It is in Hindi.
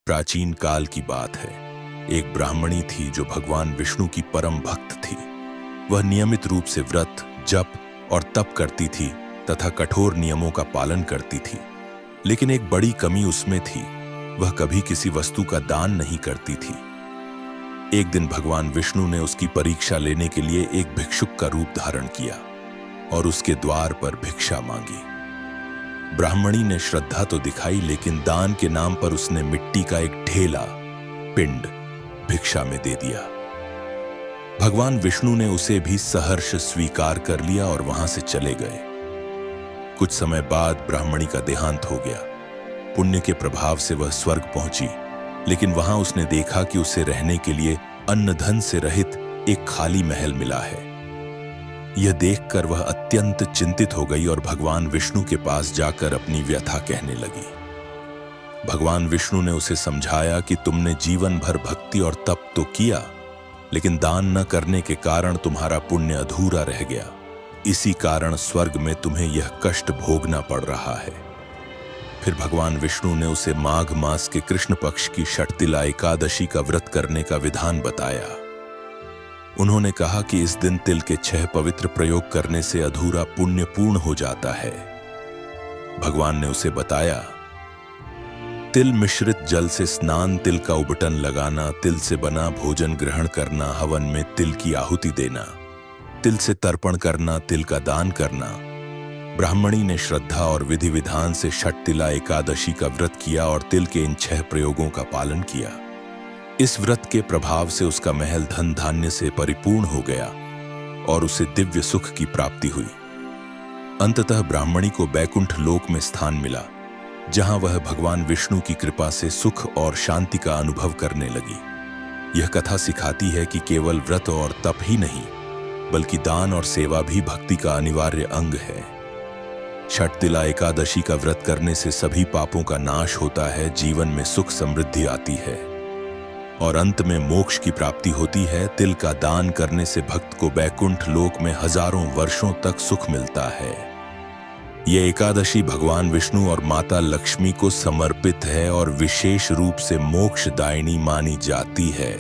प्राचीन काल की बात है। एक ब्राह्मणी थी जो भगवान विष्णु की परम भक्त थी। वह नियमित रूप से व्रत, जप और तप करती थी तथा कठोर नियमों का पालन करती थी। लेकिन एक बड़ी कमी उसमें थी, वह कभी किसी वस्तु का दान नहीं करती थी। एक दिन भगवान विष्णु ने उसकी परीक्षा लेने के लिए एक भिक्षुक का रूप धारण किया और उसके द्वार पर भिक्षा मांगी। ब्राह्मणी ने श्रद्धा तो दिखाई, लेकिन दान के नाम पर उसने मिट्टी का एक ढेला, पिंड, भिक्षा में दे दिया। भगवान विष्णु ने उसे भी सहर्ष स्वीकार कर लिया और वहां से चले गए। कुछ समय बाद ब्राह्मणी का देहांत हो गया। पुण्य के प्रभाव से वह स्वर्ग पहुंची, लेकिन वहां उसने देखा कि उसे रहने के लिए अन्न धन से रहित एक खाली महल मिला है। यह देखकर वह अत्यंत चिंतित हो गई और भगवान विष्णु के पास जाकर अपनी व्यथा कहने लगी। भगवान विष्णु ने उसे समझाया कि तुमने जीवन भर भक्ति और तप तो किया, लेकिन दान न करने के कारण तुम्हारा पुण्य अधूरा रह गया। इसी कारण स्वर्ग में तुम्हें यह कष्ट भोगना पड़ रहा है। फिर भगवान विष्णु ने उसे माघ मास के कृष्ण पक्ष की षटतिला एकादशी का व्रत करने का विधान बताया। उन्होंने कहा कि इस दिन तिल के 6 पवित्र प्रयोग करने से अधूरा पुण्य पूर्ण हो जाता है। भगवान ने उसे बताया, तिल मिश्रित जल से स्नान, तिल का उबटन लगाना, तिल से बना भोजन ग्रहण करना, हवन में तिल की आहुति देना, तिल से तर्पण करना, तिल का दान करना। ब्राह्मणी ने श्रद्धा और विधि विधान से षटतिला एकादशी का व्रत किया और तिल के इन 6 प्रयोगों का पालन किया। इस व्रत के प्रभाव से उसका महल धन धान्य से परिपूर्ण हो गया और उसे दिव्य सुख की प्राप्ति हुई। अंततः ब्राह्मणी को बैकुंठ लोक में स्थान मिला, जहां वह भगवान विष्णु की कृपा से सुख और शांति का अनुभव करने लगी। यह कथा सिखाती है कि केवल व्रत और तप ही नहीं, बल्कि दान और सेवा भी भक्ति का अनिवार्य अंग है। षटतिला एकादशी का व्रत करने से सभी पापों का नाश होता है, जीवन में सुख समृद्धि आती है और अंत में मोक्ष की प्राप्ति होती है। तिल का दान करने से भक्त को बैकुंठ लोक में हजारों वर्षों तक सुख मिलता है। यह एकादशी भगवान विष्णु और माता लक्ष्मी को समर्पित है और विशेष रूप से मोक्षदायिनी मानी जाती है।